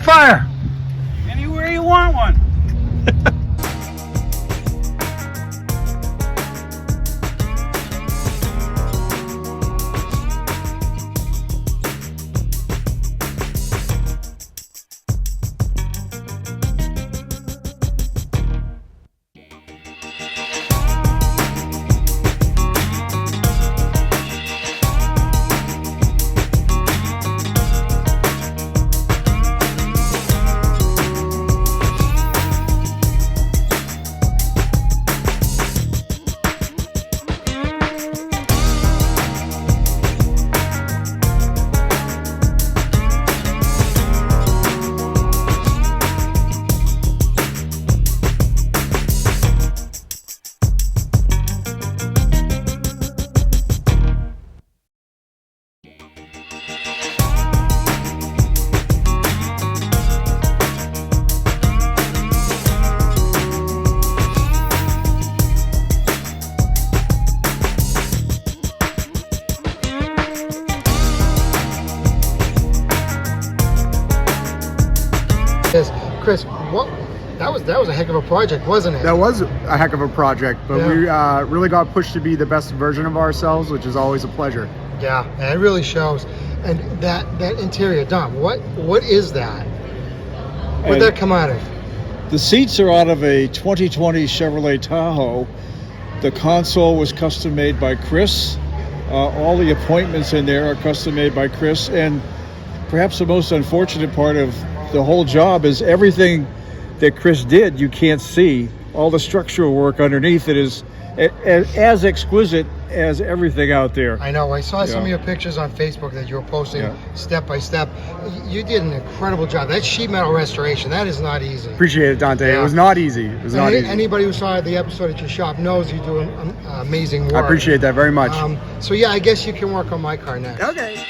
Fire! Anywhere you want one. Chris, that was a heck of a project, wasn't it? That was a heck of a project, but we really got pushed to be the best version of ourselves, which is always a pleasure. Yeah, and it really shows. And that interior, Don, what is that? Where'd that come out of? The seats are out of a 2020 Chevrolet Tahoe. The console was custom made by Chris. All the appointments in there are custom made by Chris. And perhaps the most unfortunate part of the whole job is everything that Chris did you can't see. All the structural work underneath it is as exquisite as everything out there. I know. I saw some of your pictures on Facebook that you were posting step by step. You did an incredible job. That sheet metal restoration, that is not easy. Appreciate it, Dante. Yeah. It was not easy. It was not easy. Anybody who saw the episode at your shop knows you do amazing work. I appreciate that very much. So yeah, I guess you can work on my car next. Okay.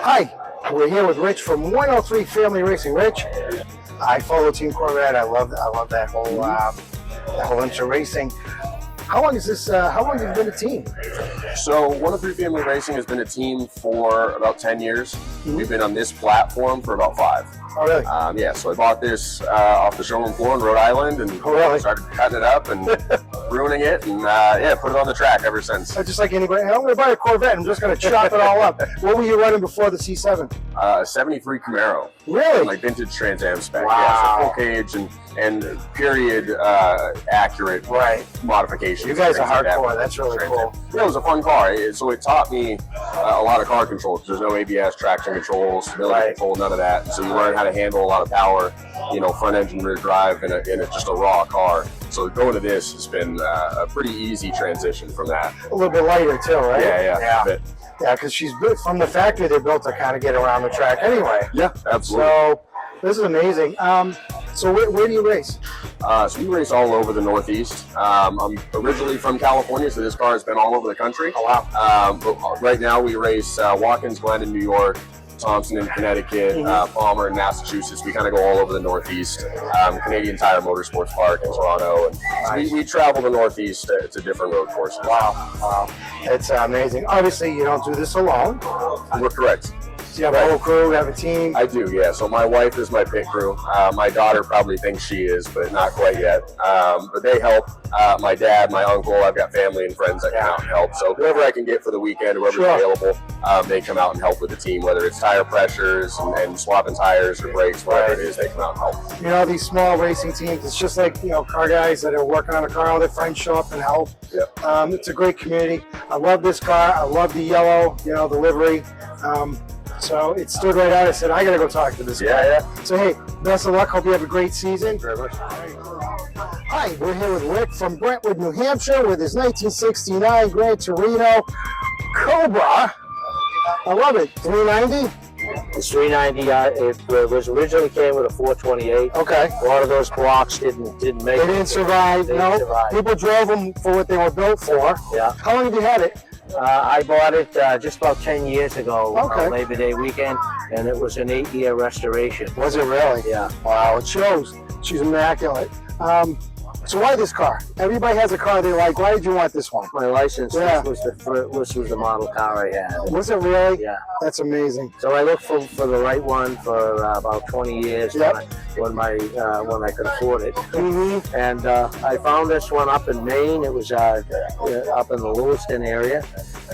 Hi, we're here with Rich from 103 Family Racing. Rich, I follow Team Corvette. I love that whole inter racing. How long is this? How long have you been a team? So 103 Family Racing has been a team for about 10 years. We've been on this platform for about 5. Oh, really? Yeah, so I bought this off the showroom floor in Rhode Island and started cutting it up and ruining it and put it on the track ever since. Just like anybody, I'm going to buy a Corvette. I'm just going to chop it all up. What were you running before the C7? A 73 Camaro. Really? Like vintage Trans Am spec. Wow. Yeah, so full cage and period accurate modifications. You guys are hardcore. That's really cool. Yeah, it was a fun car. So it taught me a lot of car controls. There's no ABS, traction control, stability control, none of that. So you learn how to handle a lot of power, front engine, rear drive in just a raw car. So going to this has been a pretty easy transition from that. A little bit lighter too, right? Yeah. A bit. Yeah, because she's built from the factory. They're built to kind of get around the track anyway. Yeah, absolutely. So this is amazing. So where do you race? So we race all over the Northeast. I'm originally from California, so this car has been all over the country. Oh, wow. But right now we race Watkins Glen in New York, Thompson in Connecticut, Palmer in Massachusetts. We kind of go all over the Northeast. Canadian Tire Motorsports Park in Toronto. And so we travel the Northeast to different road courses. Wow. It's amazing. Obviously, you don't do this alone. We're correct. Do you have a whole crew? You have a team? I do, yeah. So my wife is my pit crew. My daughter probably thinks she is, but not quite yet. But they help. My dad, my uncle, I've got family and friends that come out and help. So whoever I can get for the weekend, whoever's available, they come out and help with the team, whether it's tire pressures and swapping tires or brakes, whatever it is, they come out and help. These small racing teams, it's just like, car guys that are working on a car, all their friends show up and help. Yep. It's a great community. I love this car. I love the yellow, the livery. So it stood right out. I said, I got to go talk to this guy. Yeah. So, hey, best of luck. Hope you have a great season. Very much. Hi, we're here with Rick from Brentwood, New Hampshire with his 1969 Gran Torino Cobra. I love it. 390? It's 390. It was originally came with a 428. Okay. A lot of those blocks didn't make They it. didn't survive. They didn't survive. People drove them for what they were built for. Yeah. How long have you had it? I bought it just about 10 years ago Okay. on Labor Day weekend, and it was an 8-year restoration. Was it really? Yeah. Wow, it shows. She's immaculate. So why this car? Everybody has a car they like. Why did you want this one? My license, Yeah. this was the model car I had. Was it really? Yeah. That's amazing. So I looked for the right one for about 20 years Yep. when I could afford it. Mm-hmm. And I found this one up in Maine. It was up in the Lewiston area.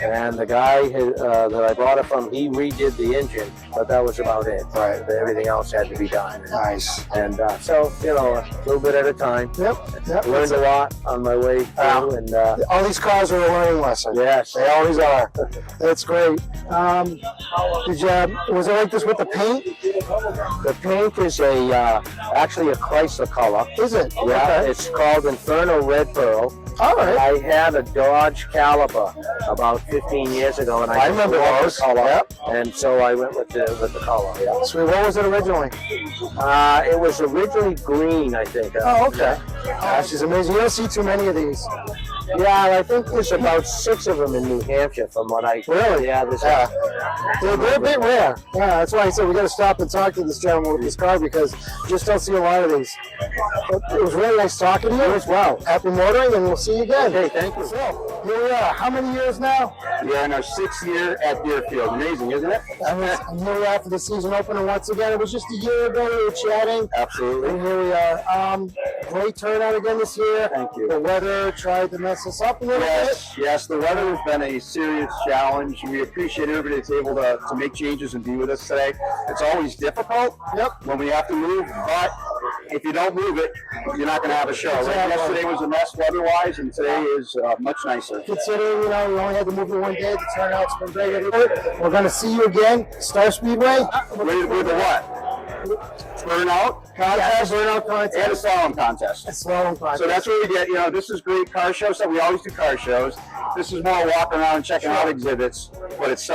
And the guy that I bought it from, he redid the engine, but that was about it. Right. Everything else had to be done. Nice. And so, a little bit at a time. Yep. Learned a lot on my way through. And all these cars are a learning lesson. yes, They always are. That's great. Was it like this with the paint? the paint is actually a Chrysler color. Is it? Yeah, Okay. it's called Inferno Red Pearl. All right. I had a Dodge Caliber about 15 years ago, and I remember loved those. the color. Yep. And so I went with the color. Yeah. Sweet. What was it originally? It was originally green, I think. Oh, okay. She's amazing. You don't see too many of these. Yeah, I think there's about 6 of them in New Hampshire, from what I. Really? Yeah, They're a bit rare. Yeah, that's why I said we got to stop and talk to this gentleman with this car because you just don't see a lot of these. But it was really nice talking to you as well. Happy motoring, and we'll see you again. Okay, thank you. So, here we are. How many years now? We're in our 6th year at Deerfield. Amazing, isn't it? And here we are for the season opener once again. It was just a year ago we were chatting. Absolutely. And here we are. Great turnout again this year. Thank you. The weather tried to mess us up a little bit. Yes, the weather has been a serious challenge. We appreciate everybody that's able to make changes and be with us today. It's always difficult when we have to move, but if you don't move it, you're not going to have a show. Exactly. Yesterday was a mess weather-wise, and today is much nicer. Considering, we only had to move it one day, the turnout's been great. We're going to see you again, Star Speedway. Ready to move the what? Burnout contest, burnout contest, and a slalom contest. Slalom contest. So that's what we get. This is great car show stuff. We always do car shows. This is more walking around and checking out exhibits. But it's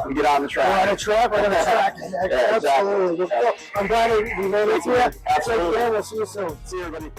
we get on the track. We're on a track. We're on a track. Yeah, exactly. Absolutely. I'm glad we made it to you. Absolutely. Take care. We'll see you soon. See you, everybody.